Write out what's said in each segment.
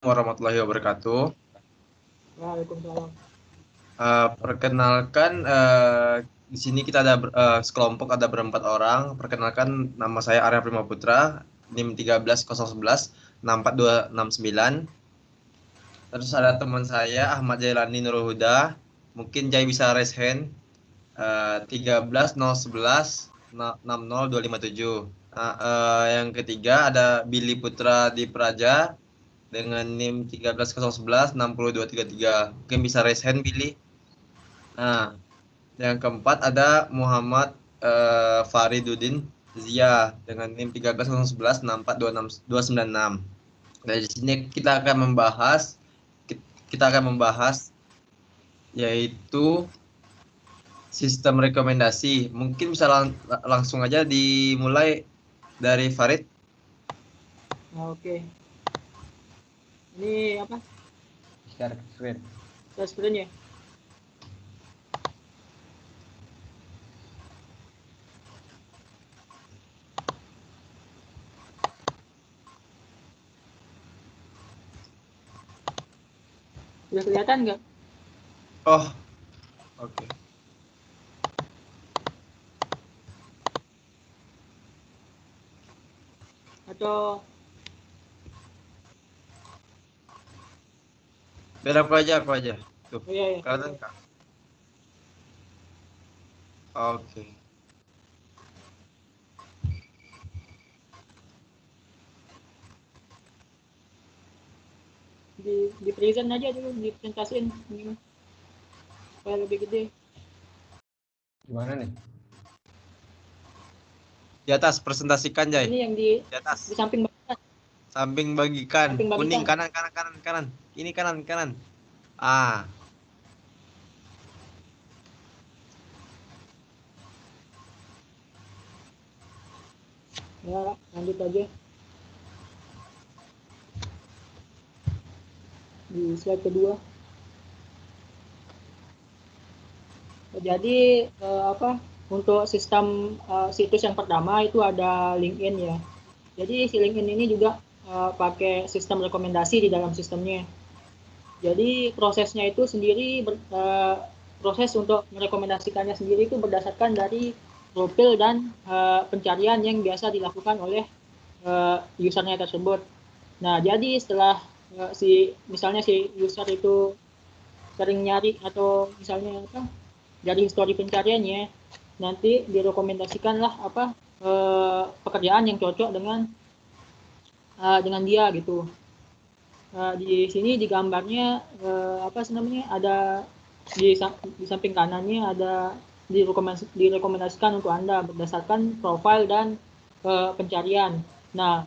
warahmatullahi wabarakatuh. Waalaikumsalam. Perkenalkan, di sini kita ada sekelompok ada berempat orang. Perkenalkan, nama saya Arya Prima Putra, NIM 13011 64269. Terus ada teman saya Ahmad Jailani Nurul Huda. Mungkin Jai bisa raise hand. 13011 60257. Yang ketiga ada Billy Putra di Praja dengan NIM 13011 60233. Mungkin bisa raise hand Billy. Nah, yang keempat ada Muhammad Fariduddin Zia dengan NIM 13011 6426296. Dari sini kita akan membahas yaitu sistem rekomendasi. Mungkin bisa langsung aja dimulai dari Farid. Oke. Ini apa? Share screen. Share screen ya. Udah kelihatan nggak? Oh, oke. Atau Biar aku aja. Tuh, oh, iya. kelihatan Kak? Oke. Di present aja dulu, dipresentasiin ini supaya lebih gede. Gimana nih? Di atas presentasikan, Jai. Ini yang di atas. Di samping bagikan. Samping bagikan. Samping bagikan. Kuning kanan. Ini kanan. Ah. Ya, lanjut aja. Di slide kedua. Jadi untuk sistem situs yang pertama itu ada LinkedIn ya. Jadi si LinkedIn ini juga pakai sistem rekomendasi di dalam sistemnya. Jadi prosesnya itu sendiri proses untuk merekomendasikannya sendiri itu berdasarkan dari profil dan pencarian yang biasa dilakukan oleh usernya tersebut. Nah, jadi setelah misalnya si user itu sering nyari atau misalnya dari histori pencariannya, nanti direkomendasikanlah pekerjaan yang cocok dengan dia gitu. Di sini di gambarnya ada di samping kanannya ada direkomendasikan untuk Anda berdasarkan profil dan pencarian. Nah,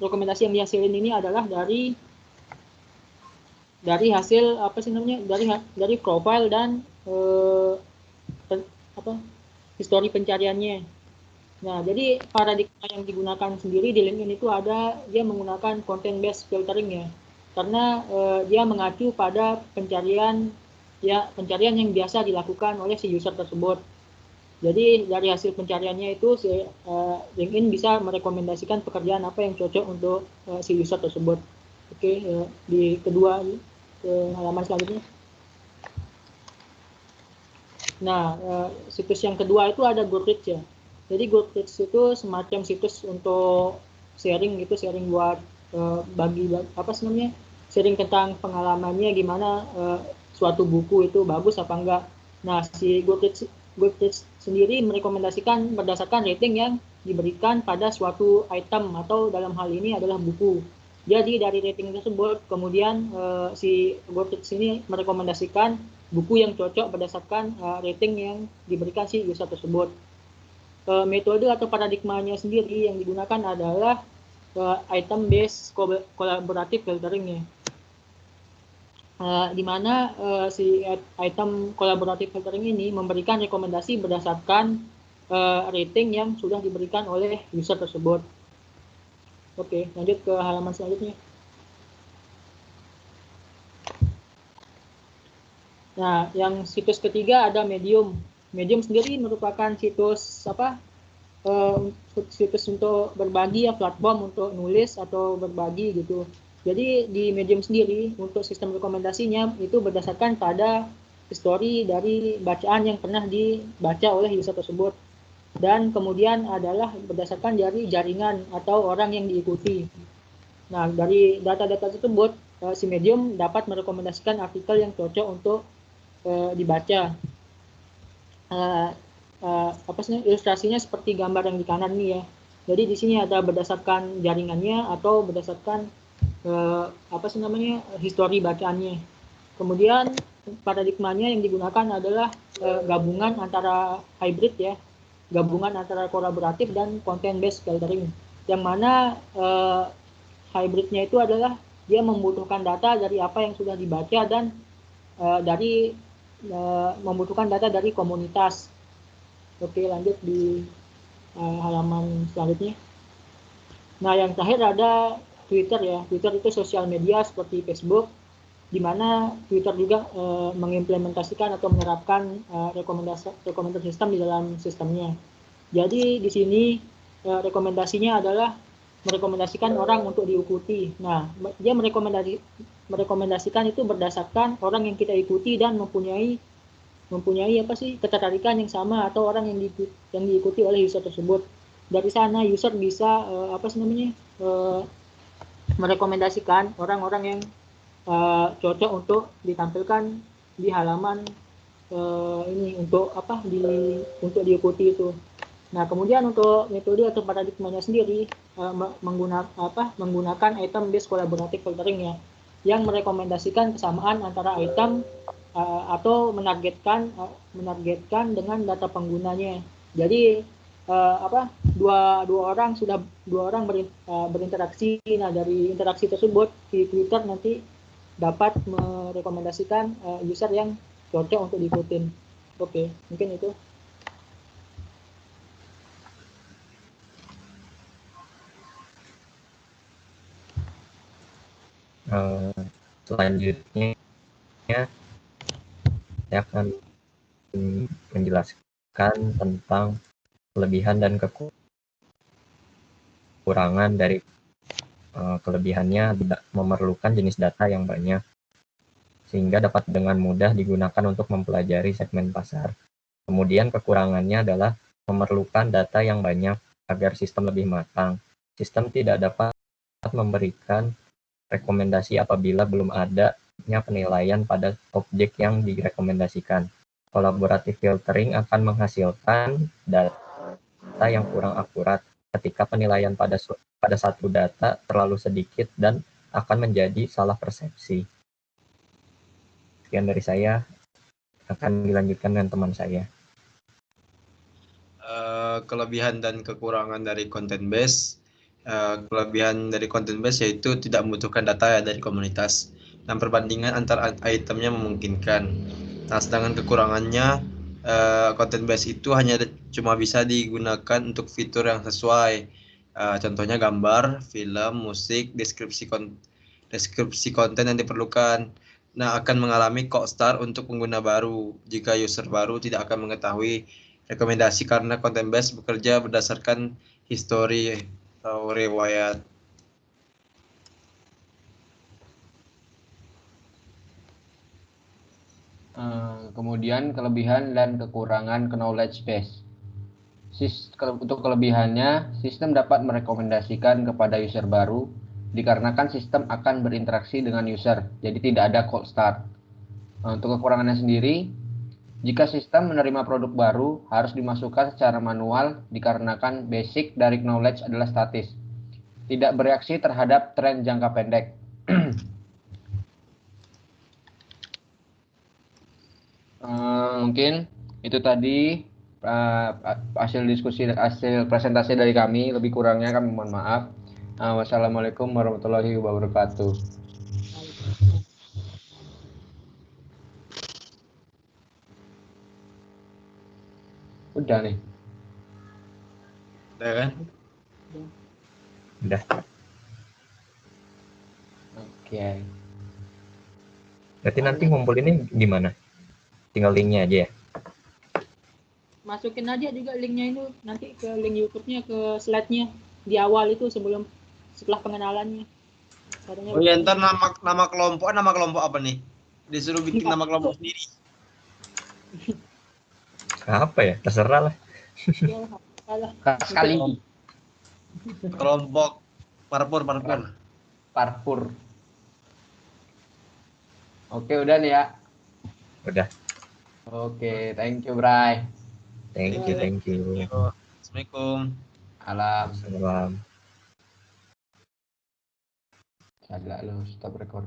rekomendasi yang dihasilin ini adalah dari hasil dari profil dan histori pencariannya. Nah, jadi paradigma yang digunakan sendiri di LinkedIn itu dia menggunakan content based filtering ya, karena dia mengacu pada pencarian yang biasa dilakukan oleh si user tersebut. Jadi dari hasil pencariannya itu LinkedIn bisa merekomendasikan pekerjaan apa yang cocok untuk si user tersebut. Oke, di kedua ke halaman selanjutnya. Nah, situs yang kedua itu ada Goodreads ya. Jadi Goodreads itu semacam situs untuk sharing buat sharing tentang pengalamannya gimana suatu buku itu bagus apa enggak. Nah, si Goodreads sendiri merekomendasikan berdasarkan rating yang diberikan pada suatu item atau dalam hal ini adalah buku. Jadi dari rating tersebut kemudian si Goodreads ini merekomendasikan buku yang cocok berdasarkan rating yang diberikan si user tersebut. Metode atau paradigmanya sendiri yang digunakan adalah item based collaborative filtering ya. Di mana si item collaborative filtering ini memberikan rekomendasi berdasarkan rating yang sudah diberikan oleh user tersebut. Oke, lanjut ke halaman selanjutnya. Nah, yang situs ketiga ada Medium. Medium sendiri merupakan situs situs untuk berbagi ya, platform untuk nulis atau berbagi gitu. Jadi di Medium sendiri untuk sistem rekomendasinya itu berdasarkan pada history dari bacaan yang pernah dibaca oleh user tersebut, dan kemudian adalah berdasarkan dari jaringan atau orang yang diikuti. Nah, dari data-data tersebut si Medium dapat merekomendasikan artikel yang cocok untuk dibaca. Ilustrasinya seperti gambar yang di kanan nih ya. Jadi di sini ada berdasarkan jaringannya atau berdasarkan histori bacaannya. Kemudian paradigmanya yang digunakan adalah gabungan antara hybrid ya, gabungan antara kolaboratif dan content based filtering. Yang mana hybridnya itu adalah dia membutuhkan data dari apa yang sudah dibaca dan membutuhkan data dari komunitas. Oke, lanjut di halaman selanjutnya. Nah, yang terakhir ada Twitter ya. Twitter itu sosial media seperti Facebook, di mana Twitter juga mengimplementasikan atau menerapkan rekomendasi sistem di dalam sistemnya. Jadi di sini rekomendasinya adalah merekomendasikan orang untuk diikuti. Nah, dia merekomendasikan itu berdasarkan orang yang kita ikuti dan mempunyai ketertarikan yang sama atau orang yang diikuti oleh user tersebut. Dari sana user bisa merekomendasikan orang-orang yang cocok untuk ditampilkan di halaman ini untuk diikuti itu. Nah, kemudian untuk metode atau paradigmanya sendiri menggunakan item based collaborative filtering ya, yang merekomendasikan kesamaan antara item atau menargetkan dengan data penggunanya. Jadi dua orang berinteraksi. Nah, dari interaksi tersebut di Twitter nanti dapat merekomendasikan user yang cocok untuk diikutin. Oke, mungkin itu. Selanjutnya saya akan menjelaskan tentang kelebihan dan kekurangan dari kelebihannya tidak memerlukan jenis data yang banyak, sehingga dapat dengan mudah digunakan untuk mempelajari segmen pasar. Kemudian kekurangannya adalah memerlukan data yang banyak agar sistem lebih matang. Sistem tidak dapat memberikan rekomendasi apabila belum adanya penilaian pada objek yang direkomendasikan. Collaborative filtering akan menghasilkan data yang kurang akurat ketika penilaian pada satu data terlalu sedikit dan akan menjadi salah persepsi. Sekian dari saya, akan dilanjutkan dengan teman saya. Kelebihan dan kekurangan dari content base. Kelebihan dari content base yaitu tidak membutuhkan data ya dari komunitas dan perbandingan antar itemnya memungkinkan. Nah, sedangkan kekurangannya content base itu hanya cuma bisa digunakan untuk fitur yang sesuai. Contohnya gambar, film, musik, deskripsi konten yang diperlukan. Nah, akan mengalami cold start untuk pengguna baru jika user baru tidak akan mengetahui rekomendasi karena content base bekerja berdasarkan histori atau riwayat. Kemudian kelebihan dan kekurangan knowledge base. Untuk kelebihannya, sistem dapat merekomendasikan kepada user baru dikarenakan sistem akan berinteraksi dengan user, jadi tidak ada cold start. Untuk kekurangannya sendiri, jika sistem menerima produk baru, harus dimasukkan secara manual dikarenakan basic dari knowledge adalah statis, tidak bereaksi terhadap tren jangka pendek. Mungkin itu tadi hasil diskusi dan hasil presentasi dari kami. Lebih kurangnya kami mohon maaf. Wassalamualaikum warahmatullahi wabarakatuh. Udah nih. Udah kan? Udah. Oke. Berarti nanti ngumpul ini gimana? Tinggal linknya aja ya? Masukin aja juga linknya itu nanti ke link YouTube-nya, ke slide-nya di awal itu setelah pengenalannya. Caranya Oh ya, ntar nama kelompok apa nih? Disuruh bikin nama kelompok sendiri. Apa ya? Terserah lah. ya, salah. Sekali Kelompok parpur. parpur. Oke, udah nih ya. Udah. Oke, thank you, Bray. Thank you. Assalamualaikum. Alam. Salam. Agak lu stop record.